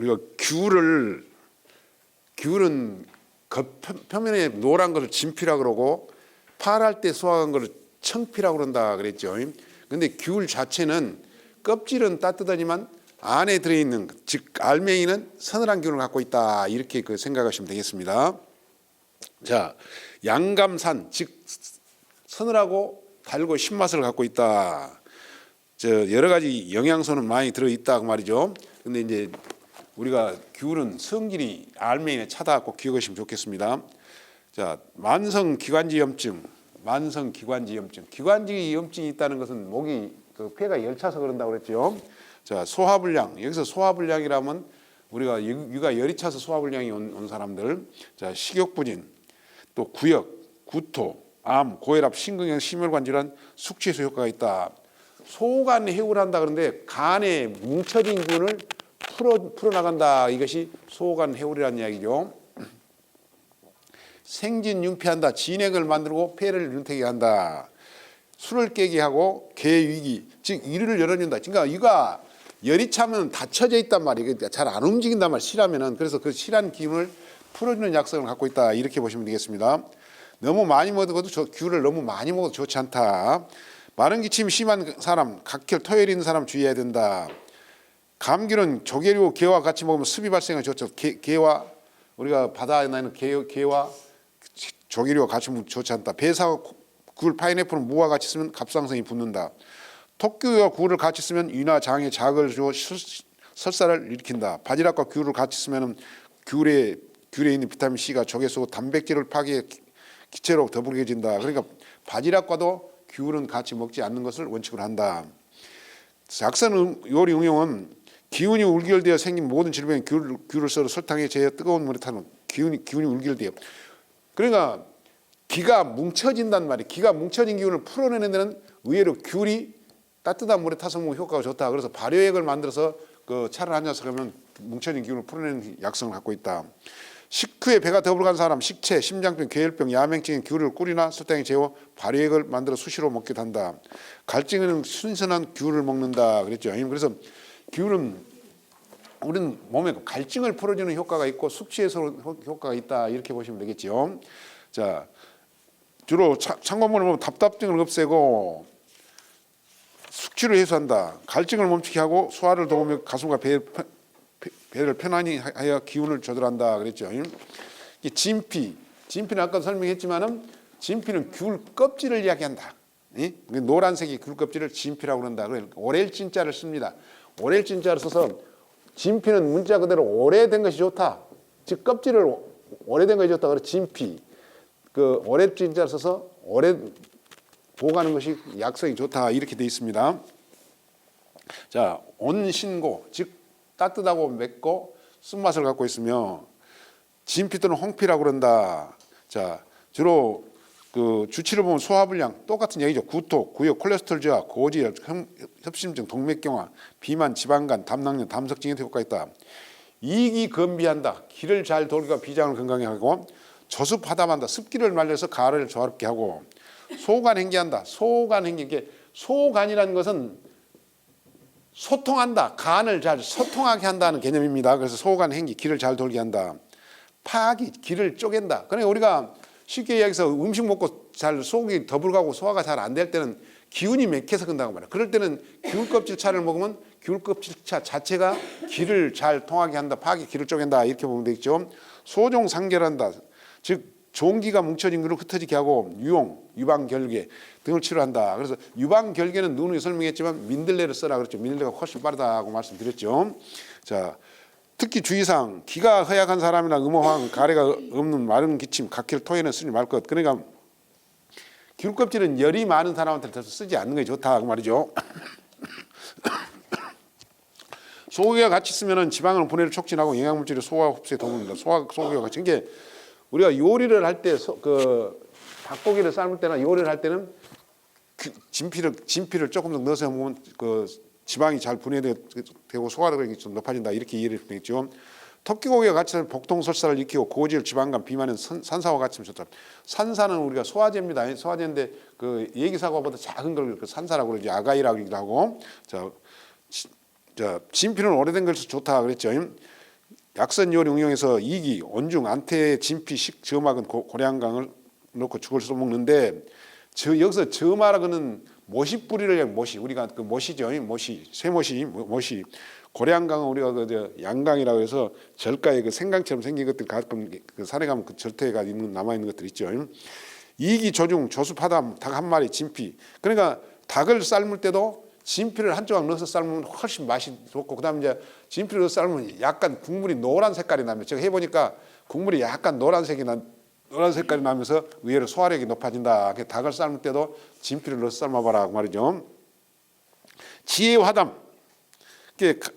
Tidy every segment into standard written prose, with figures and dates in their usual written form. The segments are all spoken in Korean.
우리가 귤은 겉표면에 노란 것을 진피라 그러고 파랄 때 수확한 것을 청피라 그런다 그랬죠. 근데 귤 자체는 껍질은 따뜻하지만 안에 들어있는 즉 알맹이는 서늘한 기운을 갖고 있다 이렇게 생각하시면 되겠습니다. 자, 양감산 즉 서늘하고 달고 신맛을 갖고 있다. 여러 가지 영양소는 많이 들어 있다 그 말이죠. 근데 이제 우리가 귤은 성질이 알맹이에 차닿고 기억하시면 좋겠습니다. 자, 만성기관지 염증이 있다는 것은 목이 폐가 열차서 그런다고 그랬죠. 자, 소화불량, 여기서 소화불량이라면 우리가 위가 열이 차서 소화불량이 온 사람들, 자, 식욕부진, 또 구역, 구토, 암, 고혈압, 심근경, 심혈관 질환, 숙취해소 효과가 있다. 소간 해독을 한다 그러는데 간에 뭉쳐진 균을 풀어나간다. 이것이 소간 해독이라는 이야기죠. 생진 융폐한다. 진액을 만들고 폐를 윤택하게 한다. 술을 깨게 하고 개위기, 즉 이를 열어준다. 그러니까 이가 열이 차면 닫혀져 있단 말이에요. 잘 안 움직인단 말이에요. 실하면은. 그래서 그 실한 기운을 풀어주는 약성을 갖고 있다. 이렇게 보시면 되겠습니다. 너무 많이 먹어도 귤을 너무 많이 먹어도 좋지 않다. 마른 기침이 심한 사람, 각혈, 토혈 있는 사람 주의해야 된다. 감귤은 조개류, 게와 같이 먹으면 습이 발생이 좋죠. 게와 우리가 바다에 나는 게와 조개류와 같이 먹으면 좋지 않다. 배사와 굴, 파인애플은 무와 같이 쓰면 갑상선이 붓는다. 토끼와 굴을 같이 쓰면 위나 장에 자극을 주어 설사를 일으킨다. 바지락과 귤을 같이 쓰면 귤에 있는 비타민 C가 조개 속 단백질을 파괴해 기체로 더부룩해진다. 그러니까 바지락과도 귤은 같이 먹지 않는 것을 원칙으로 한다. 약선 요리 응용은 기운이 울결되어 생긴 모든 질병에 귤을 썰어 설탕에 재어 뜨거운 물에 타는 기운이 울결되어. 그러니까 기가 뭉쳐진단 말이에요. 기가 뭉쳐진 기운을 풀어내는 데는 의외로 귤이 따뜻한 물에 타서 먹으면 효과가 좋다. 그래서 발효액을 만들어서 그 차를 한 잔씩 하면 뭉쳐진 기운을 풀어내는 약성을 갖고 있다. 식후에 배가 더불어간 사람, 식체, 심장병, 괴혈병, 야맹증에 귤을 꿀이나 설탕에 재워 발효액을 만들어 수시로 먹기도 한다. 갈증에는 신선한 귤을 먹는다 그랬죠. 그래서 귤은 우리는 몸에 갈증을 풀어주는 효과가 있고 숙취해소 효과가 있다 이렇게 보시면 되겠죠. 자, 주로 참고문을 보면 답답증을 없애고 숙취를 해소한다. 갈증을 멈추게 하고 소화를 도우며 가슴과 배를 편안히 하여 기운을 조절한다 그랬죠. 진피는 아까 설명했지만은 진피는 귤 껍질을 이야기한다. 노란색이 귤 껍질을 진피라고 그런다. 오렐진자를 씁니다. 오렐진자를 써서 진피는 문자 그대로 오래된 것이 좋다. 즉 껍질을 오래된 것이 좋다. 그래서 진피. 그 오렐진자를 써서 오래 보관하는 것이 약성이 좋다. 이렇게 되어 있습니다. 자, 온신고 즉 따뜻하고 맵고 쓴맛을 갖고 있으며 진피 또는 홍피라고 그런다. 자, 주로 그 주치를 보면 소화불량 똑같은 얘기죠. 구토, 구역, 콜레스테롤 저하, 고지혈, 협심증, 동맥경화, 비만, 지방간, 담낭염, 담석증에 효과가 있다. 이기 건비한다. 기를 잘 돌기가 비장을 건강하게 하고 저습하담한다. 습기를 말려서 가를 조화롭게 하고 소간행기한다. 소간이라는 것은 소통한다. 간을 잘 소통하게 한다는 개념입니다. 그래서 소간행기, 기를 잘 돌게 한다. 파기, 기를 쪼갠다. 그러니까 우리가 쉽게 이야기해서 음식 먹고 잘 속이 더불어가고 소화가 잘 안 될 때는 기운이 맥혀서 그런다고 말이야. 그럴 때는 귤껍질차를 먹으면 귤껍질차 자체가 기를 잘 통하게 한다. 파기, 기를 쪼갠다. 이렇게 보면 되겠죠. 소종상결한다. 즉 종기가 뭉쳐진 것을 흩어지게 하고 유방결계 등을 치료한다. 그래서 유방결계는 누누이 설명했지만 민들레를 써라 그랬죠. 민들레가 훨씬 빠르다고 말씀드렸죠. 자, 특히 주의사항, 기가 허약한 사람이나 음호황, 가래가 없는 마른 기침, 각혈, 토해는 쓰지 말 것. 그러니까 귤껍질은 열이 많은 사람한테 쓰지 않는 게 좋다 그 말이죠. 소고기와 같이 쓰면 지방을 분해를 촉진하고 영양물질의 소화 흡수에 도움을 준다. 소고기와 같이. 이게 우리가 요리를 할 때 닭고기를 삶을 때나 요리를 할 때는 진피를 조금 더 넣어서 먹으면 그 지방이 잘 분해되고 소화력이 좀 높아진다 이렇게 이해를 되겠죠. 토끼고기와 같이 하면 복통설사를 일으키고 고지혈, 지방간, 비만은 산사와 같이 하면 좋다. 산사는 우리가 소화제입니다. 소화제인데 그 얘기사과보다 작은 걸 산사라고 그러죠. 아가이라고 하기도 하고. 자, 진피는 오래된 것이 좋다 그랬죠. 약선 요리 응용해서 이기, 온중, 안태, 진피, 식, 저막은 고량강을 넣고 죽을 써먹는데 여기서 저막은 모시 뿌리를 모시 우리가 그 모시죠, 모시 쇠모시 모시 고량강은 우리가 그 양강이라고 해서 절가에 그 생강처럼 생긴 것들 가끔 그 산에 가면 그 절터에가 있는 남아 있는 것들 있죠. 이기, 조중, 조수파담, 닭 한 마리, 진피. 그러니까 닭을 삶을 때도 진피를 한 조각 넣어서 삶으면 훨씬 맛이 좋고, 그다음에 이제 진피를 넣어서 삶으면 약간 국물이 노란 색깔이 나면, 제가 해보니까 국물이 약간 노란 색깔이 나면서 의외로 소화력이 높아진다. 닭을 삶을 때도 진피를 넣어서 삶아봐라 그 말이죠. 지혜화담,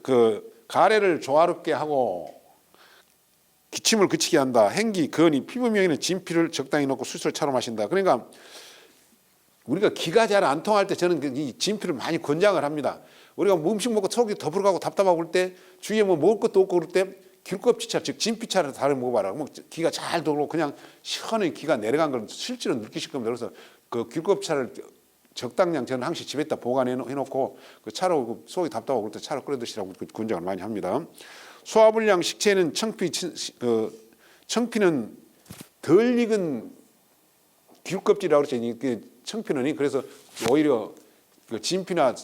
그 가래를 조화롭게 하고 기침을 그치게 한다. 행기, 건이, 피부명에는 진피를 적당히 넣고 수술 차로 마신다. 그러니까 우리가 기가 잘 안 통할 때 저는 이 진피를 많이 권장을 합니다. 우리가 음식 먹고 속이 더부룩하고 답답하고 그럴 때 주위에 뭐 먹을 것도 없고 그럴 때 귤껍질차, 즉 진피차를 다려 먹어봐라. 뭐 기가 잘 돌고 그냥 시원하게 기가 내려간 걸 실제로 느끼실 겁니다. 그래서 그 귤껍질차를 적당량 저는 항상 집에다 보관해 놓고 그 차로 속이 답답하고 그럴 때 차로 끓여 드시라고 권장을 많이 합니다. 소화불량 식체는 청피는 덜 익은 귤껍질이라고 그러죠. 청피는 그래서 오히려 그 진피나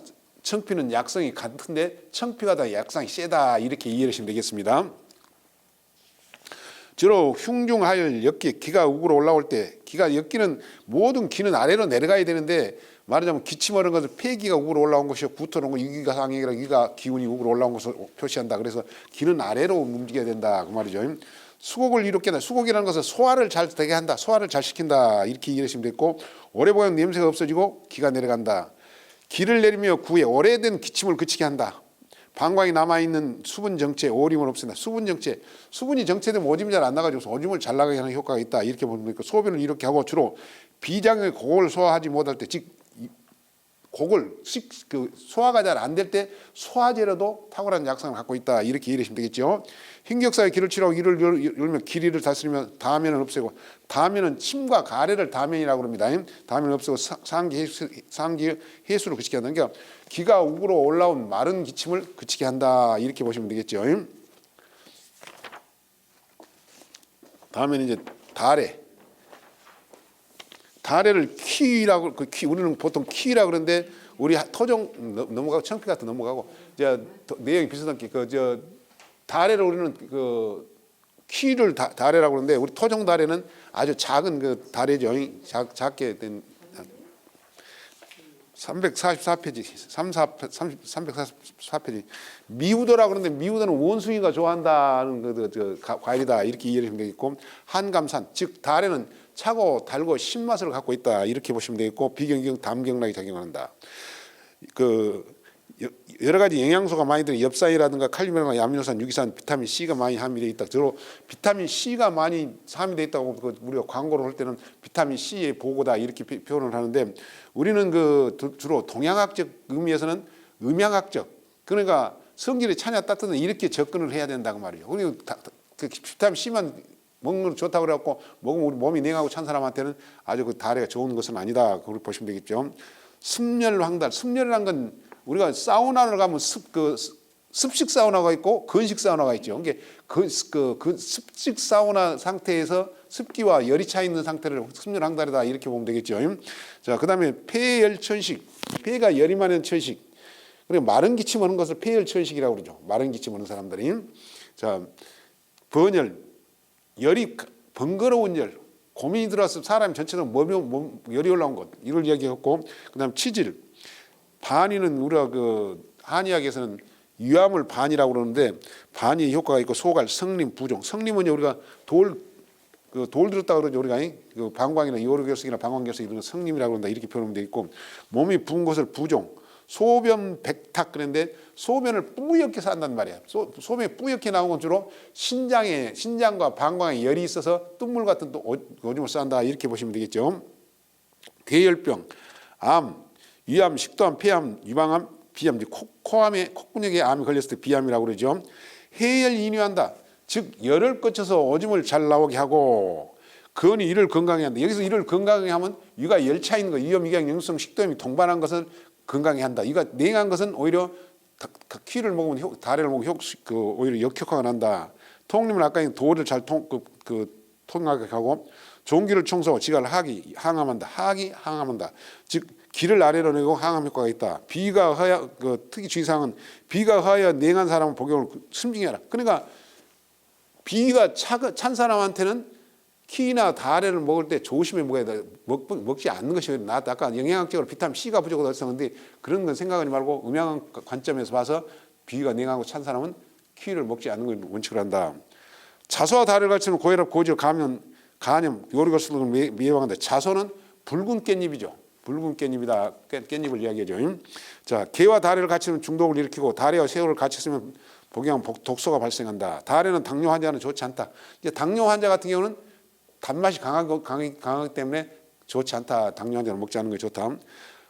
청피는 약성이 같은데 청피가 더 약성이 세다 이렇게 이해하시면 되겠습니다. 주로 흉중하열 엽기, 기가 우그러 올라올 때, 기가 엽기는 모든 기는 아래로 내려가야 되는데 말하자면 기침 어른 것은 폐기가 우그러 올라온 것이요 구토는 이기가 상행이라 이가 기운이 우그러 올라온 것을 표시한다. 그래서 기는 아래로 움직여야 된다 그 말이죠. 수곡을 이롭게 한다. 수곡이라는 것은 소화를 잘 되게 한다. 소화를 잘 시킨다 이렇게 이해하시면 되겠고, 오래 보면 냄새가 없어지고 기가 내려간다. 기를 내리며 구에 오래된 기침을 그치게 한다. 방광이 남아있는 수분 정체, 오림을 없앤다. 수분 정체, 수분이 정체되면 오줌이 잘 안 나가지고 오줌을 잘 나가게 하는 효과가 있다 이렇게 보면 되고, 소변을 이렇게 하고 주로 비장의 곡을 소화하지 못할 때, 즉 곡을 소화가 잘 안 될 때 소화제로도 탁월한 약성을 갖고 있다 이렇게 이해하시면 되겠죠. 흰격사의 기를 치라고 이를 열면 기리를 다스리면 다면을 없애고, 다면은 침과 가래를 다면이라고 합니다. 다면을 없애고 상기 해수를 그치게 한다. 그러니까 기가 우그러 올라온 마른 기침을 그치게 한다 이렇게 보시면 되겠죠. 다음에는 이제 다래를 키라고, 우리는 보통 키라고 그러는데 우리 토종 넘어가고 청피 같은 넘어가고 이제 내용이 비슷한 게 다래를 우리는 키를 다래라고 그러는데 우리 토종 다래는 아주 작은 그 다래죠. 작게 된 344페이지, 344페이지. 미우도라고 그러는데 미우도는 원숭이가 좋아한다는 과일이다 이렇게 이해하시면 되겠고, 한감산, 즉 다래는 차고 달고 신맛을 갖고 있다 이렇게 보시면 되겠고, 비경경 담경락이 작용한다. 여러 가지 영양소가 많이 들어 엽산이라든가 칼륨이라든가 아미노산, 유기산, 비타민 C가 많이 함유되어 있다. 주로 비타민 C가 많이 함유되어 있다고 우리가 광고를 할 때는 비타민 C의 보고다 이렇게 표현을 하는데, 우리는 주로 동양학적 의미에서는 음양학적, 그러니까 성질이 차냐 따뜻한 이렇게 접근을 해야 된다고 말이에요. 그리고 비타민 C만 먹는 건 좋다고 그래갖고 먹으면 우리 몸이 냉하고 찬 사람한테는 아주 그 다래가 좋은 것은 아니다. 그걸 보시면 되겠죠. 습열황달, 습열이란 건 우리가 사우나를 가면 습식 사우나가 있고 건식 사우나가 있죠. 그러니까 그 습식 사우나 상태에서 습기와 열이 차 있는 상태를 습열황달이다 이렇게 보면 되겠죠. 자, 그다음에 폐열천식, 폐가 열이 많은 천식. 그리고 마른 기침 하는 것을 폐열천식이라고 그러죠. 마른 기침 하는 사람들이. 자, 번열, 열이 번거로운 열, 고민이 들어서 사람 전체적으로 열이 올라온 것 이걸 이야기했고, 그다음 치질, 반이는 우리가 한의학에서는 유암을 반이라고 그러는데 반이 효과가 있고, 소갈, 성림, 부종. 성림은 우리가 돌 들었다 그러죠. 우리가 방광이나 요로결석이나 방광결석 이런 거 성림이라고 그런다 이렇게 표현하면 돼 있고, 몸이 부은 것을 부종, 소변 백탁 그런데 소변을 뿌옇게 산단 말이야. 소변이 뿌옇게 나온 건 주로 신장과 방광에 열이 있어서 뜬물 같은 오줌을 싼다 이렇게 보시면 되겠죠. 괴열병, 암, 위암, 식도암, 폐암, 유방암, 비암, 코암에 콧구녕에 암이 걸렸을 때 비암이라고 그러죠. 해열 인유한다. 즉 열을 거쳐서 오줌을 잘 나오게 하고, 건이 이를 건강하게 한다. 여기서 이를 건강하게 하면 위가 열차 있는 거, 위염, 영성, 식도염이 동반한 것을 건강하게 한다. 이가 냉한 것은 오히려 키를 먹으면 다래를 먹으면 오히려 역효과가 난다. 통림은 아까 도를 잘 통하게 하고 종기를 청소하고 지갈 하기 항암한다. 하기 항암한다. 즉 기를 아래로 내고 항암 효과가 있다. 비가 허야 특히 주의사항은 비가 허야 냉한 사람은 복용을 숨지게 하라. 그러니까 비가 찬 사람한테는 키나 다래를 먹을 때 조심해 먹어야 돼. 먹지 않는 것이 낫다. 아까 영양학적으로 비타민 C가 부족하다고 했었는데 그런 건 생각하지 말고 음양학 관점에서 봐서 비가 냉하고 찬 사람은 키를 먹지 않는 걸 원칙으로 한다. 자소와 다래를 갖추는 고혈압, 고지혈, 간염, 요리걸스 등을 예방한다. 자소는 붉은 깻잎이죠. 붉은 깻잎이다. 깻잎을 이야기하죠. 자, 게와 다래를 갖추는 중독을 일으키고 다래와 새우를 같이 쓰면 복용하면 독소가 발생한다. 다래는 당뇨 환자는 좋지 않다. 이제 당뇨 환자 같은 경우는 단맛이 강하기 때문에 좋지 않다. 당뇨 환자는 먹지 않는 게 좋다.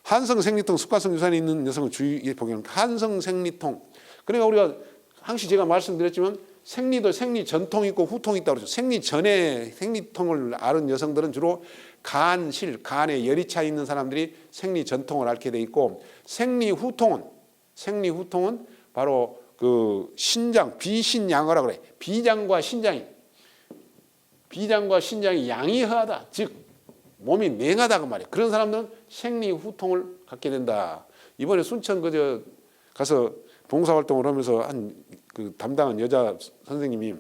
한성 생리통, 습관성 유산이 있는 여성은 주의 복용. 한성 생리통. 그러니까 우리가 항시 제가 말씀드렸지만 생리도 생리 전통이 있고 후통이 있다고 그러죠. 생리 전에 생리통을 앓은 여성들은 주로 간에 열이 차 있는 사람들이 생리 전통을 앓게 돼 있고 생리 후통은 바로 그 신장 비신양어라 그래. 비장과 신장이 양이 허하다. 즉 몸이 냉하다 그 말이에요. 그런 사람들은 생리 후통을 갖게 된다. 이번에 순천 그저 가서 봉사활동을 하면서 한 그 담당한 여자 선생님이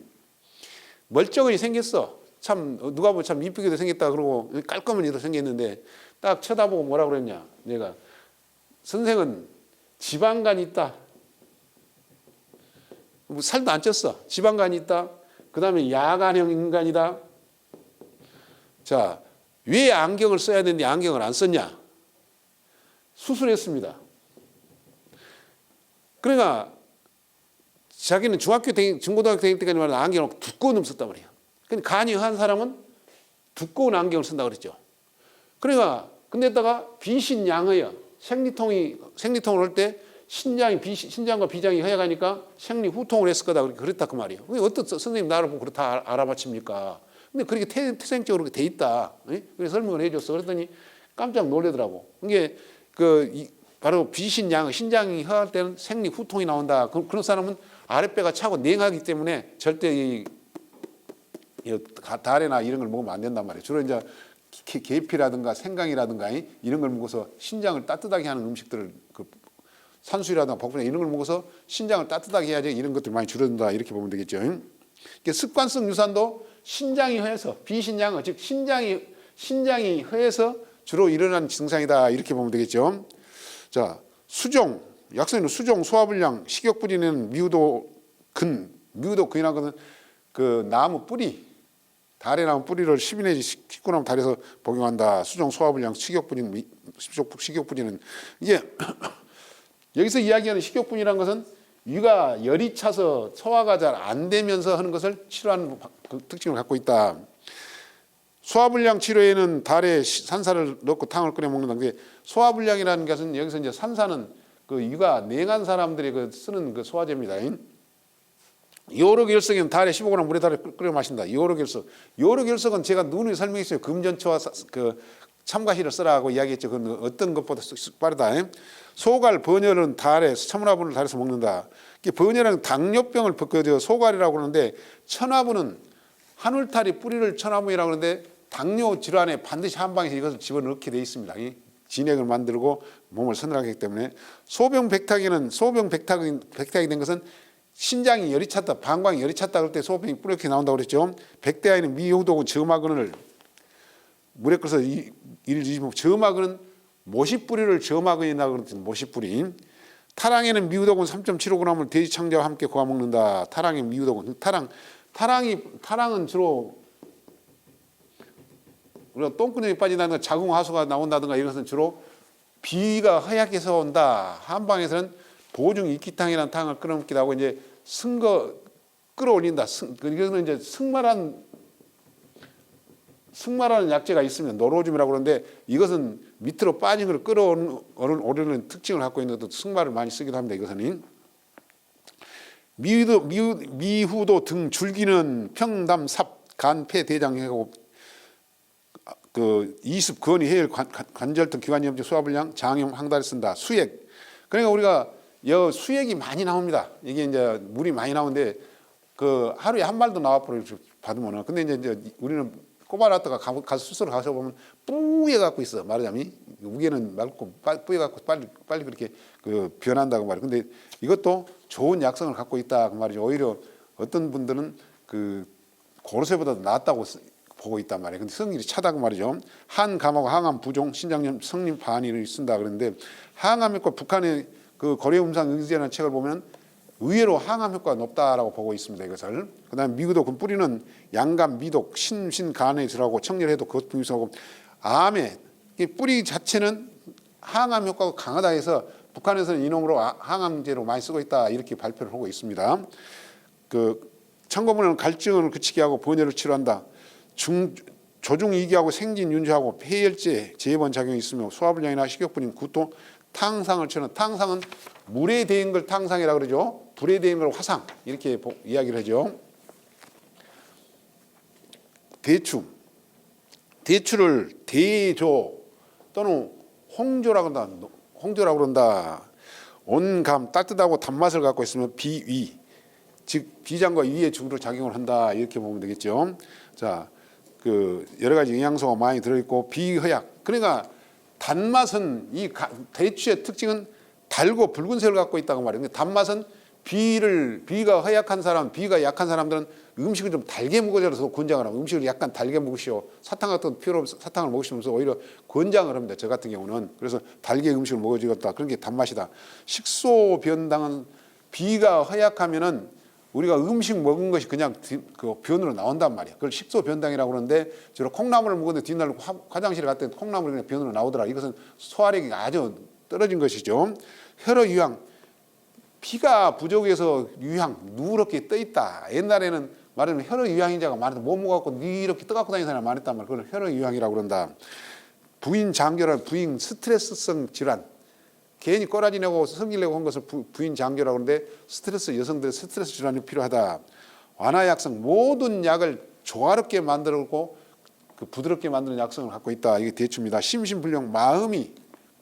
멀쩡히 생겼어. 참 누가 보면 참 이쁘게도 생겼다 그러고 깔끔하게도 생겼는데 딱 쳐다보고 뭐라 그랬냐. 내가 선생은 지방간이 있다. 뭐 살도 안 쪘어. 지방간이 있다. 그 다음에 야간형 인간이다. 자, 왜 안경을 써야 되는데 안경을 안 썼냐? 수술했습니다. 그러니까 자기는 중고등학교 다닐 때까지 말하면 안경을 두꺼운 놈 썼단 말이에요. 그러니까 간이 허한 사람은 두꺼운 안경을 쓴다고 그랬죠. 그러니까 근데다가 비신양허여. 생리통을 할 때 신장과 비장이 허약하니까 생리 후통을 했을 거다. 그랬다 그 말이에요. 어떤 선생님 나를 보고 그렇다 알아맞힙니까? 근데 그렇게 태생적으로 돼 있다. 그래서 설명을 해줬어. 그랬더니 깜짝 놀라더라고. 이게 바로 비신양, 신장이 허할 때는 생리 후통이 나온다. 그런 사람은 아랫배가 차고 냉하기 때문에 절대 이 다래나 이런 걸 먹으면 안 된단 말이에요. 주로 이제 계피라든가 생강이라든가 이런 걸 먹어서 신장을 따뜻하게 하는 음식들을 산수유라든가 복분자 이런 걸 먹어서 신장을 따뜻하게 해야지 이런 것들 많이 줄어든다 이렇게 보면 되겠죠. 그러니까 습관성 유산도 신장이 허해서 비신양어 즉 신장이 허해서 주로 일어나는 증상이다 이렇게 보면 되겠죠. 자, 약성에는 수종, 소화불량, 식욕불이는 미우도근이라는 것은 그 나무 뿌리, 다래나무 뿌리를 10일 내지 19나무 달에서 복용한다. 수종, 소화불량, 식욕불이는 이게 여기서 이야기하는 식욕불이라는 것은 위가 열이 차서 소화가 잘 안 되면서 하는 것을 치료하는 특징을 갖고 있다. 소화불량 치료에는 달에 산사를 넣고 탕을 끓여 먹는다는데 소화불량이라는 것은 여기서 이제 산사는 그 위가 냉한 사람들이 쓰는 그 소화제입니다. 요로결석에는 달에 15g 물에 달에 끓여 마신다. 요로결석은 제가 누누이 설명했어요. 금전초와 참가시를 쓰라고 이야기했죠. 그건 어떤 것보다 빠르다. 소갈, 번열은 달에 천화분을 달에서 먹는다. 번열은 당뇨병을 소갈이라고 그러는데 천화분은 한울타리 뿌리를 천화분이라고 그러는데 당뇨 질환에 반드시 한방에서 이것을 집어넣게 되어 있습니다. 진액을 만들고 몸을 서늘하기 때문에 소병백탁이 된 것은 신장이 열이 찼다, 방광이 열이 찼다 그럴 때 소변이 뿌옇게 나온다고 그랬죠. 백대아에는 미효도군 저마근을 물에 끓여서 저마근은 모시뿌리를 저마근이라고 그러는 모시뿌리. 타랑에는 미우도군 3.75g을 돼지창자와 함께 구워 먹는다. 타랑의 미우도군. 타랑은 주로 우리가 똥구멍이 빠진다든가 자궁하수가 나온다든가 이것은 주로 비가 허약해서 온다. 한방에서는 보중 이끼탕이라는 탕을 끓여 먹기도 하고 이제 승거 끌어올린다. 이거는 이제 승마라는 약재가 있으면 노로즘이라고 그러는데 이것은 밑으로 빠진 걸 끌어오르는 특징을 갖고 있는 것도 승마를 많이 쓰기도 합니다. 이것은 미후도 등 줄기는 평담, 삽, 간, 폐, 대장 해고 이습, 건이, 해열, 관절등, 기관염증, 소화불량, 장염, 항달에 쓴다. 수액. 그러니까 우리가 수액이 많이 나옵니다. 이게 이제 물이 많이 나오는데 그 하루에 한 마리도 나와버려 받으면은. 근데 이제 우리는 꼽아놨다가 가서 스스로 가서 보면 뿌얘 갖고 있어. 말하자면 우개는 맑고 뿌얘 갖고 빨리 그렇게 그 변한다고 말이야. 근데 이것도 좋은 약성을 갖고 있다 그 말이죠. 오히려 어떤 분들은 그 고로쇠보다도 낫다고 보고 있단 말이에요. 근데 성질이 차다고 말이죠. 한감하고 항암 부종, 신장염, 성림 반이를 쓴다 그러는데 항암 효과 북한의 그 고려음상 의지라는 책을 보면 의외로 항암 효과가 높다라고 보고 있습니다. 이것을. 그다음에 미국도 그 뿌리는 양감, 미독, 신간에 들어가고 청열해도 그것 중에서 암에 이 뿌리 자체는 항암 효과가 강하다 해서 북한에서는 이놈으로 항암제로 많이 쓰고 있다 이렇게 발표를 하고 있습니다. 그 청고문은 갈증을 그치게 하고 번뇌를 치료한다. 조중이기하고 생진 윤주하고 폐혈제 제번 작용이 있으며 소화불량이나 식욕불량, 구토, 탕상을 치는. 탕상은 물에 데인 걸 탕상이라고 그러죠. 불에 데인 걸 화상 이렇게 이야기를 하죠. 대추를 대조 또는 홍조라고 한다. 홍조라고 그런다. 온감 따뜻하고 단맛을 갖고 있으면 비위 즉 비장과 위의 죽으로 작용을 한다 이렇게 보면 되겠죠. 자, 그 여러 가지 영양소가 많이 들어있고 비허약. 그러니까 단맛은 이 대추의 특징은 달고 붉은색을 갖고 있다고 말이에요. 단맛은 비가 허약한 사람, 비가 약한 사람들은 음식을 좀 달게 먹어줘서 권장을 하고 음식을 약간 달게 먹으시오. 사탕 같은 필요 없어 사탕을 먹으시면서 오히려 권장을 합니다. 저 같은 경우는. 그래서 달게 음식을 먹어주겠다. 그런 게 단맛이다. 식소 변당은 비가 허약하면은 우리가 음식 먹은 것이 그냥 그 변으로 나온단 말이야. 그걸 식소 변당이라고 그러는데 저로 콩나물을 먹었는데 뒷날 화장실에 갔더니 콩나물이 그냥 변으로 나오더라. 이것은 소화력이 아주 떨어진 것이죠. 혈어 유향. 피가 부족해서 유향 누렇게 떠 있다. 옛날에는 말하면 혈어 유향인자가 많아서 못 먹어갖고 이렇게 떠갖고 다니는 사람이 많았단 말이야. 그걸 혈어 유향이라고 그런다. 부인 장결한 부인 스트레스성 질환. 괜히 꼬라지 내고 성질 내고 한 것을 부인 장교라고 하는데 스트레스 여성들의 스트레스 질환이 필요하다. 완화 약성 모든 약을 조화롭게 만들고 그 부드럽게 만드는 약성을 갖고 있다. 이게 대추입니다. 심신불령 마음이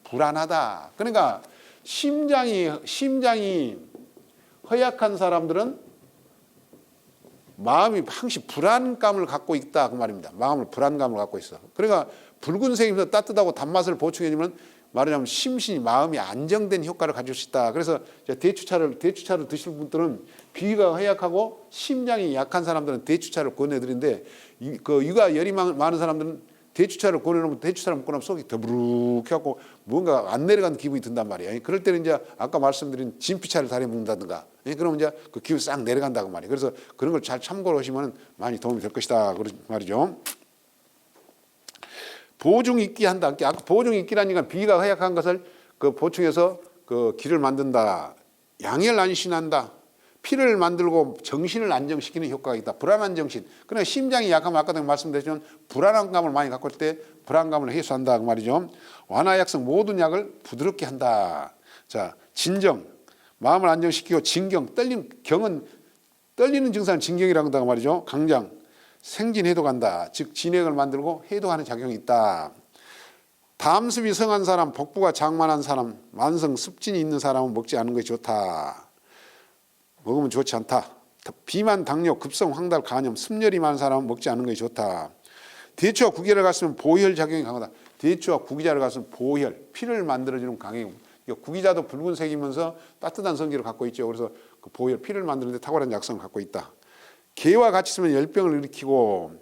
불안하다. 그러니까 심장이 허약한 사람들은 마음이 항시 불안감을 갖고 있다 그 말입니다. 마음을 불안감을 갖고 있어. 그러니까 붉은색이면서 따뜻하고 단맛을 보충해주면 말하자면 심신이 마음이 안정된 효과를 가질 수 있다. 그래서 대추차를 드실 분들은 비위가 허약하고 심장이 약한 사람들은 대추차를 권해드리는데 그 육아 열이 많은 사람들은 대추차를 권해놓으면 대추차를 먹고 나면 속이 더부룩해갖고 뭔가 안 내려가는 기분이 든단 말이에요. 그럴 때는 이제 아까 말씀드린 진피차를 달여 먹는다든가 그러면 이제 그 기분이 싹 내려간다고 말이에요. 그래서 그런 걸 잘 참고로 하시면 많이 도움이 될 것이다. 그런 말이죠. 보증익기 한다. 아까 보증익기라니까 비가 허약한 것을 그 보충해서 그 기를 만든다. 양혈 안신한다. 피를 만들고 정신을 안정시키는 효과가 있다. 불안한 정신. 그러니까 심장이 약하면 아까도 말씀드렸지만 불안한 감을 많이 갖고 있을 때 불안감을 해소한다 그 말이죠. 완화 약성 모든 약을 부드럽게 한다. 자, 진정 마음을 안정시키고 진경 떨림 경은 떨리는 증상을 진경이라고 한다고 말이죠. 강장 생진 해독한다. 즉 진액을 만들고 해독하는 작용이 있다. 담습이 성한 사람, 복부가 장만한 사람, 만성 습진이 있는 사람은 먹지 않는 것이 좋다. 먹으면 좋지 않다. 비만, 당뇨, 급성 황달, 간염, 습열이 많은 사람은 먹지 않는 것이 좋다. 대추와 구기를 갔으면 보혈 작용이 강하다. 대추와 구기자를 갔으면 보혈, 피를 만들어주는 강행. 구기자도 붉은색이면서 따뜻한 성질을 갖고 있죠. 그래서 그 보혈, 피를 만드는데 탁월한 약성을 갖고 있다. 개와 같이 쓰면 열병을 일으키고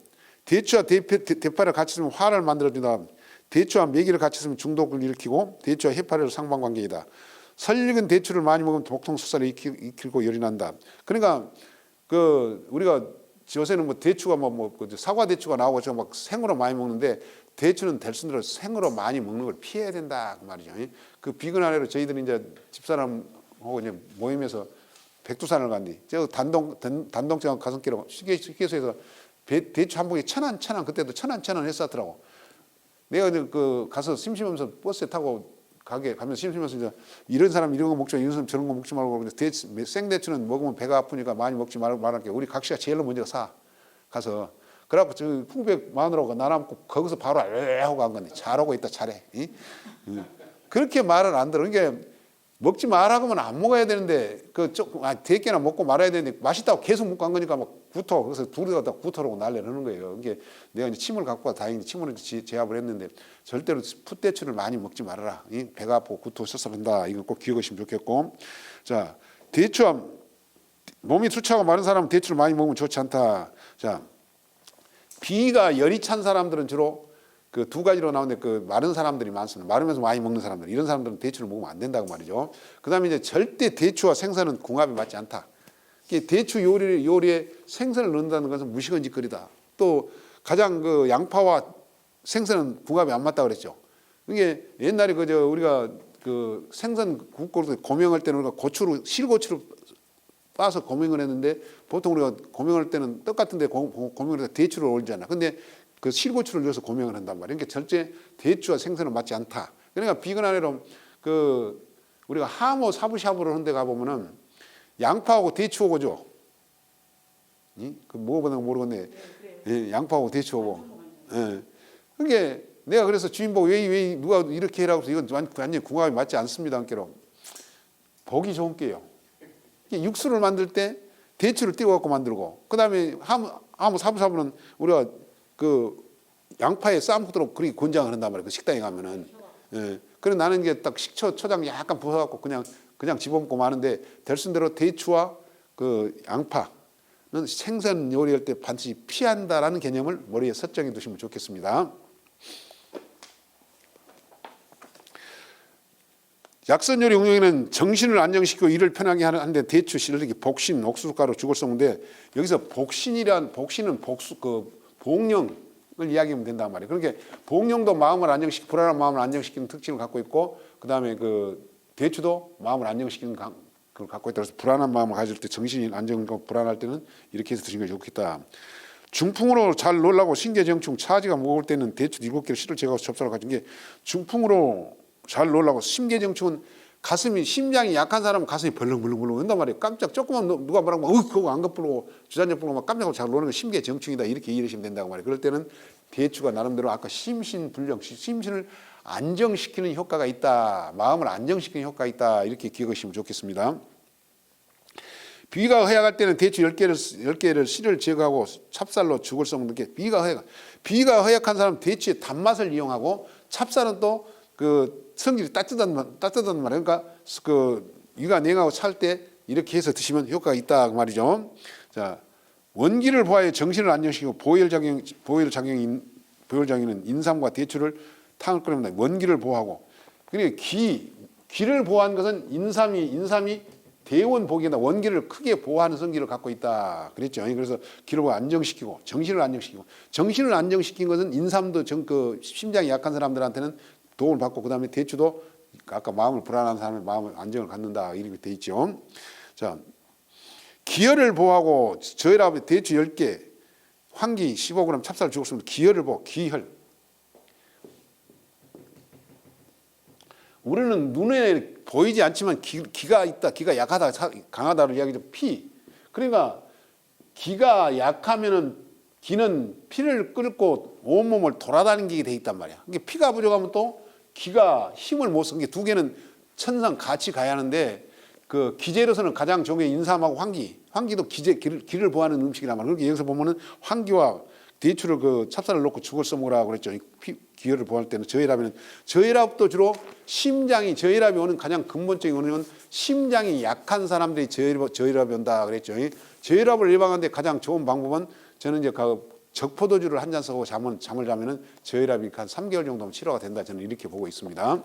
대추와 대파를 같이 쓰면 화를 만들어준다. 대추와 메기를 같이 쓰면 중독을 일으키고 대추와 해파리로 상반관계이다. 설익은 대추를 많이 먹으면 복통수사를 일으키고 열이 난다. 그러니까 그 우리가 요새는 뭐 대추가 사과 대추가 나오고 저 막 생으로 많이 먹는데 대추는 될수록 생으로 많이 먹는 걸 피해야 된다 그 말이죠. 그 비근 아래로 저희들이 이제 집사람하고 이제 모임에서 백두산을 갔니. 저 단동장 가슴길로 휴게소에서 대추 한 봉에 1,000원 그때도 1,000원 했었더라고. 내가 그 가서 심심하면서 버스에 타고 가게 가면 심심해서 이제 이런 사람 이런 거 먹지 마, 이런 사람 저런 거 먹지 말고 생대추는 먹으면 배가 아프니까 많이 먹지 말할게. 우리 각시가 제일로 먼저 사 가서 그래갖고 저 후배 마누라가 나랑 거기서 바로 하고 간 건데 잘하고 있다 잘해. 그렇게 말을 안 들어. 그러니까 먹지 마라 그러면 안 먹어야 되는데 대개나 먹고 말아야 되는데 맛있다고 계속 먹고 한 거니까 막 구토. 그래서 둘이 다 구토라고 난리를 는 거예요. 이게 내가 이제 침을 갖고 와 다행히 침으로 제압을 했는데 절대로 풋대추를 많이 먹지 말아라. 배가 아프고 구토 섭섭한다. 이거 꼭 기억하시면 좋겠고. 자, 대추 몸이 수치하고 마른 사람은 대추를 많이 먹으면 좋지 않다. 자, 비위가 열이 찬 사람들은 주로 그 두 가지로 나오는데 그 마른 사람들이 많습니다. 마르면서 많이 먹는 사람들, 이런 사람들은 대추를 먹으면 안 된다고 말이죠. 그다음에 이제 절대 대추와 생선은 궁합이 맞지 않다. 대추 요리에 생선을 넣는다는 것은 무시건짓거리다. 또 가장 그 양파와 생선은 궁합이 안 맞다 그랬죠. 이게 옛날에 우리가 그 생선 굽고 고명할 때는 우리가 실고추로 빠서 고명을 했는데 보통 우리가 고명할 때는 떡 같은데 고명을 해서 대추를 올리잖아. 근데 그 실고추를 넣어서 고명을 한단 말이에요. 그러니까 절대 대추와 생선은 맞지 않다. 그러니까 비건 아니로 그 우리가 하모 사부샤브를 하는 데 가보면은 양파하고 대추하고죠. 그 뭐보다 모르겠네. 예, 양파하고 대추하고. 예. 그게 내가 그래서 주인 보고 왜 누가 이렇게 해라고 해서 이건 완전히 궁합이 맞지 않습니다. 한께로 보기 좋은 게요. 육수를 만들 때 대추를 띄워갖고 만들고, 그 다음에 하모 사부샤브는 우리가 그 양파에 쌈도록 그렇게 권장을 한단 말이에요. 그 식당에 가면은. 예. 그래서 나는 이게 딱 식초, 초장 약간 부어갖고 그냥 집어먹고 마는데 될순대로 대추와 그 양파는 생선 요리할 때 반드시 피한다라는 개념을 머리에 설정해 두시면 좋겠습니다. 약선 요리 응용에는 정신을 안정시키고 일을 편하게 하는데 대추, 실리기, 복신, 옥수수가루, 죽을 썩는데 여기서 복신은 복령을 이야기하면 된단 말이에요. 그러니까 복령도 마음을 안정시키고 불안한 마음을 안정시키는 특징을 갖고 있고, 그 다음에 그 대추도 마음을 안정시키는 걸 갖고 있다. 그래서 불안한 마음을 가질 때 정신이 안정되고 불안할 때는 이렇게 해서 드시는 게 좋겠다. 중풍으로 잘 놀라고 신계정충, 차지가 무거울 때는 대추 7개를 씨를 제거해서 접사를 가진 게 중풍으로 잘 놀라고 심계정충은 가슴이 심장이 약한 사람은 가슴이 벌렁벌렁 한단 말이에요. 깜짝 조금만 누가 말하면 그거 안 겁불고 주전자 불고 막 깜짝 잘 노는 건 심계정충이다 이렇게 이해하시면 된다고 말이에요. 그럴 때는 대추가 나름대로 아까 심신불령, 심신을 안정시키는 효과가 있다. 마음을 안정시키는 효과가 있다. 이렇게 기억하시면 좋겠습니다. 비위가 허약할 때는 대추 10개를 씨를 제거하고 찹쌀로 죽을 썩는 게 비위가 허약한 사람은 대추의 단맛을 이용하고 찹쌀은 또 그 성질이 따뜻한 말이에요. 그러니까 그 위가 냉하고 찰 때 이렇게 해서 드시면 효과가 있다 그 말이죠. 자, 원기를 보하여 정신을 안정시키고 보혈작용인 인삼과 대추를 탕을 끓입니다. 원기를 보호하고. 그러니까 기를 보호하는 것은 인삼이 대원복이다. 원기를 크게 보호하는 성질을 갖고 있다. 그랬죠. 그래서 기를 안정시키고 정신을 안정시킨 것은 인삼도 그 심장이 약한 사람들한테는 도움을 받고, 그 다음에 대추도 아까 마음을 불안한 사람의 마음을 안정을 갖는다 이렇게 돼 있죠. 자, 기혈을 보호하고 저혈압에 대추 10개, 황기 15g, 찹쌀 죽었으면 기혈을 보호, 기혈. 우리는 눈에 보이지 않지만 기가 있다, 기가 약하다, 강하다를 이야기하죠. 피. 그러니까 기가 약하면은 기는 피를 끓고 온몸을 돌아다니게 돼 있단 말이야. 이게 피가 부족하면 또 기가 힘을 못 쓰는 게 두 개는 천상 같이 가야 하는데, 그 기재로서는 가장 좋은 게 인삼하고 황기도 기를 보호하는 음식이란 말이야. 그러니까 여기서 보면은 황기와 대추를 그 찹쌀을 넣고 죽을 써먹으라고 그랬죠. 기혈을 보호할 때는 저혈압도 주로 저혈압이 오는 가장 근본적인 원인은 심장이 약한 사람들이 저혈압이 온다 그랬죠. 저혈압을 예방하는데 가장 좋은 방법은 저는 이제 적포도주를 한 잔 쓰고 잠을 자면은 저혈압이 한 3개월 정도면 치료가 된다. 저는 이렇게 보고 있습니다.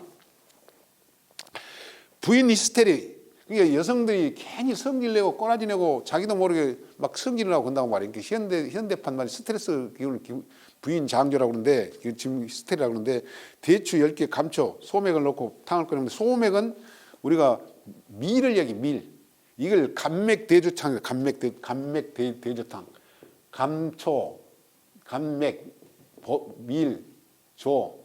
부인 히스테리. 그러니까 여성들이 괜히 성질 내고 꼬라지 내고 자기도 모르게 막 성질을 하고 건다고 말이에요. 현대판 말이 스트레스 기운을 부인 장조라고 그러는데, 지금 히스테리라고 그러는데, 대추 10개 감초, 소맥을 넣고 탕을 끓이는데, 소맥은 우리가 밀을 밀. 이걸 감맥대조탕, 감맥대조탕. 감초, 감맥, 밀, 조,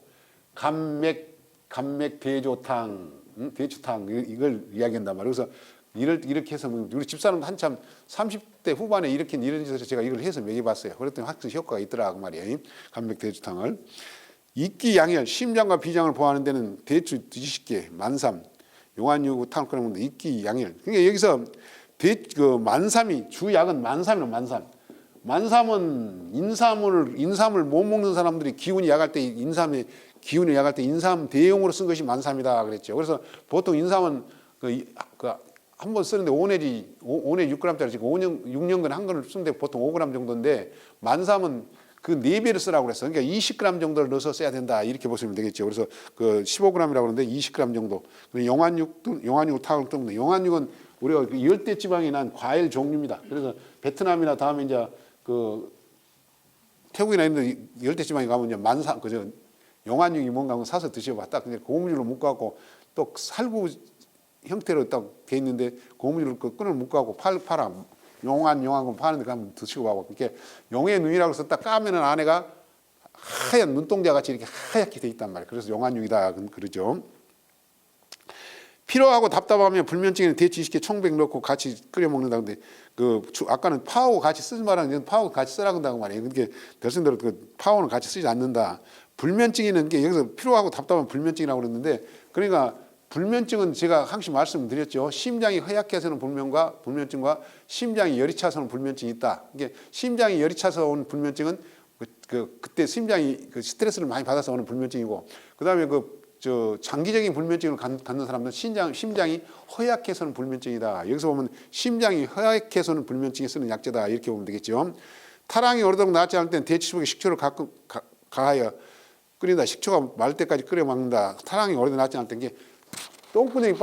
감맥대조탕, 대추탕, 이걸 이야기한단 말이에요. 그래서 이렇게 해서 우리 집사람도 한참 30대 후반에 이런 짓을 제가 이걸 해서 먹여봤어요. 그랬더니 확실히 효과가 있더라고 말이에요. 감맥대추탕을. 이끼 양혈, 심장과 비장을 보호하는 데는 대추 20개, 만삼, 용안육 탕을 끓여 먹는다. 익기 양일. 그러니까 여기서 그 만삼이 주약은 만삼이란 만삼. 만삼은 인삼을 못 먹는 사람들이 기운이 약할 때 인삼의 기운이 약할 때 인삼 대용으로 쓴 것이 만삼이다 그랬죠. 그래서 보통 인삼은 한 번 쓰는데 5내지 6g짜리 지금 6년간 한 건을 쓰는데 보통 5g 정도인데 만삼은 그 4배를 쓰라고 그랬어. 그러니까 20g 정도를 넣어서 써야 된다 이렇게 보시면 되겠죠. 그래서 그 15g이라고 그러는데 20g 정도. 용안육을 탕을 뜨면 용안육은 우리가 열대 지방이 난 과일 종류입니다. 그래서 베트남이나 다음에 이제 그 태국이나 이런 데 열대 지방에 가면 이제 만삼 그저 용안육이 뭔가 한번 사서 드셔봤다. 근데 고무줄로 묶어갖고 또 살구 형태로 딱 돼 있는데 고무줄로 그 끈을 묶어갖고 팔아 용안 파는데 가면 드시고 봐봐. 이렇게 용의 눈이라고 해서 딱 까면은 안에가 하얀 눈동자 같이 이렇게 하얗게 돼 있단 말이에요. 그래서 용안육이다 그러죠. 피로하고 답답하면 불면증에는 대추 20개 청백 넣고 같이 끓여 먹는다. 근데 아까는 파하고 같이 쓰지 말라는 파하고 같이 쓰라고 한다고 말이에요. 그게 말씀대로 그 파하고는 같이 쓰지 않는다. 불면증에는 게 여기서 피로하고 답답한 불면증이라고 그랬는데 그러니까 불면증은 제가 항상 말씀드렸죠. 심장이 허약해서는 불면증과 심장이 열이 차서는 불면증이 있다. 이게 심장이 열이 차서 오는 불면증은 그때 심장이 그 스트레스를 많이 받아서 오는 불면증이고 그다음에 장기적인 불면증을 갖는 사람들은 심장이 허약해서는 불면증이다. 여기서 보면 심장이 허약해서는 불면증에 쓰는 약재다. 이렇게 보면 되겠죠. 타랑이 어느덧 낫지 않을 때는 대추속에 식초를 가하여 끓인다. 식초가 말 때까지 끓여 먹는다. 타랑이 어느덧 낫지 않을 때 이게 똥구멍이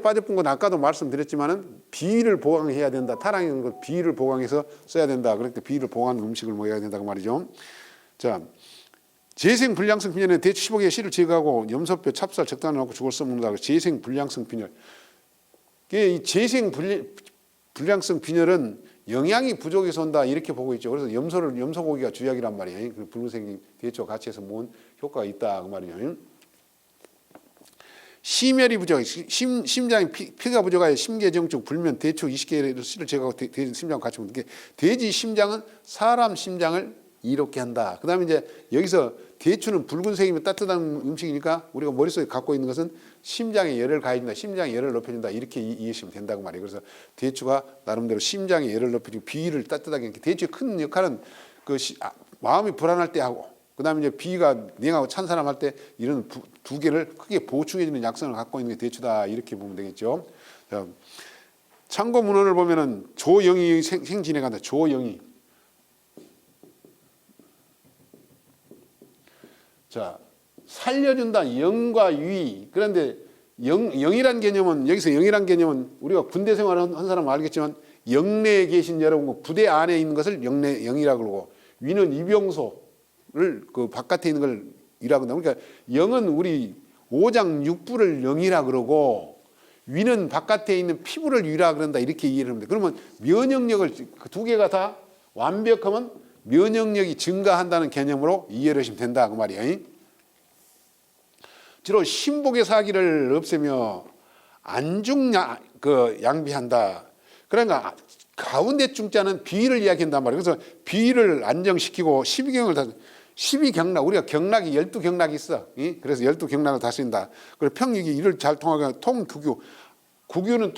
빠져본 건 아까도 말씀드렸지만은 비위를 보강해야 된다. 타랑이는 그 비위를 보강해서 써야 된다. 그럴 때 비위를 보강한 음식을 먹어야 된다고 말이죠. 자. 재생 불량성 빈혈은 대추 15개의 씨를 제거하고 염소뼈, 찹쌀 적당히 넣고 죽을 써먹는다. 재생 불량성 빈혈. 이 재생 불량성 빈혈은 영양이 부족해서 온다 이렇게 보고 있죠. 그래서 염소고기가 주약이란 말이에요. 그 붉은색 대추와 같이 해서 먹은 효과가 있다 그 말이에요. 심혈이 부족, 심장이 피가 부족하여 심계정증 불면 대추 20개의 씨를 제거하고 돼지 심장과 같이 먹는 게 돼지 심장은 사람 심장을 이롭게 한다. 그 다음에 이제 여기서 대추는 붉은색이면 따뜻한 음식이니까 우리가 머릿속에 갖고 있는 것은 심장에 열을 가해준다. 심장에 열을 높여준다. 이렇게 이해하시면 된다고 말이에요. 그래서 대추가 나름대로 심장에 열을 높여주고 비위를 따뜻하게 하는 대추의 큰 역할은 마음이 불안할 때 하고 그 다음에 이제 비위가 냉하고 찬 사람 할 때 이런 두 개를 크게 보충해주는 약성을 갖고 있는 게 대추다. 이렇게 보면 되겠죠. 자, 참고 문헌을 보면은 조영이 생진에 간다. 조영이. 자, 살려준다. 영과 위. 그런데 영이란 개념은 여기서 영이란 개념은 우리가 군대 생활을 한 사람은 알겠지만 영내에 계신 여러분 부대 안에 있는 것을 영이라고 그러고 위는 이병소를 그 바깥에 있는 걸 이라고 한다. 그러니까 영은 우리 오장 육부를 영이라 그러고 위는 바깥에 있는 피부를 위라 그런다. 이렇게 이해를 합니다. 그러면 면역력을 그 두 개가 다 완벽하면 면역력이 증가한다는 개념으로 이해를 하시면 된다 그 말이에요. 주로 신복의 사기를 없애며 안중 양비한다. 그러니까 가운데 중자는 비위를 이야기한단 말이에요. 그래서 비위를 안정시키고 12경락 우리가 경락이 12경락이 있어. 그래서 12경락을 다스린다. 그리고 평육이 이를 잘 통하게 통규규. 구규는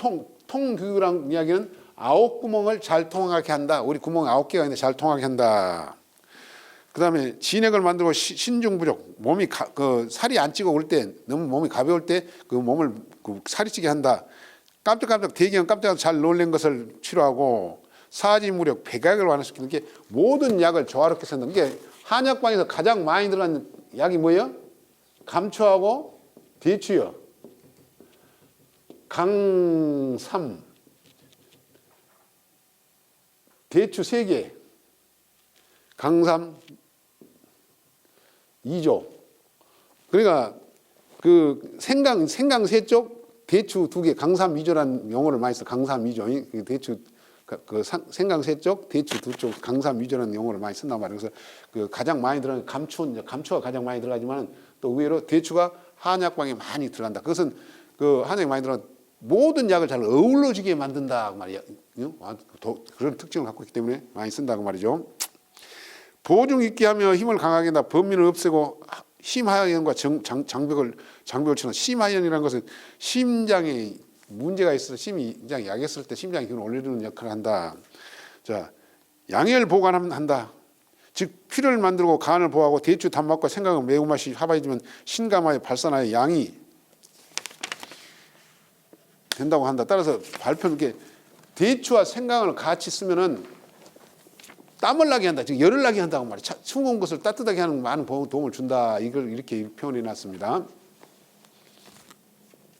통규규란 이야기는 9구멍을 잘 통하게 한다. 우리 구멍 9개가 있는데 잘 통하게 한다. 그 다음에 진액을 만들고 신중부족. 몸이 살이 안 찌고 올 때 너무 몸이 가벼울 때 그 몸을 살이 찌게 한다. 깜짝깜짝 대기형 깜짝 잘 놀란 것을 치료하고 사지무력 백약을 완화시키는 게 모든 약을 조화롭게 쓴다. 이게 한약방에서 가장 많이 들어가는 약이 뭐예요? 감초하고 대추요. 강삼 대추 3개, 강삼 2조. 그러니까 그 생강 3쪽, 대추 2개, 강삼 2조라는 용어를 많이 써. 강삼 2조. 대추 생강 3쪽, 대추 2쪽, 강삼 2조라는 용어를 많이 쓴단 말이에요. 그래서 그 가장 많이 들어가는 감초가 가장 많이 들어가지만 또 의외로 대추가 한약방에 많이 들어간다. 그것은 그 한약에 많이 들어간 모든 약을 잘 어우러지게 만든다 그 말이야. 그런 특징을 갖고 있기 때문에 많이 쓴다고 말이죠. 보증 있게 하며 힘을 강하게 한다. 범민을 없애고 심하연과 장벽을 심하연이라는 것은 심장에 문제가 있어서 심장이 약했을 때 심장의 기운을 올리는 역할을 한다. 자, 양혈 보관한다. 즉 피를 만들고 간을 보호하고 대추 단맛과 생강은 매운맛이 합하여지면 신감하여 발산하여 양이 된다고 한다. 따라서 발표는 이렇게 대추와 생강을 같이 쓰면은 땀을 나게 한다. 즉 열을 나게 한다고 말이야. 추운 것을 따뜻하게 하는 많은 도움을 준다. 이걸 이렇게 표현해 놨습니다.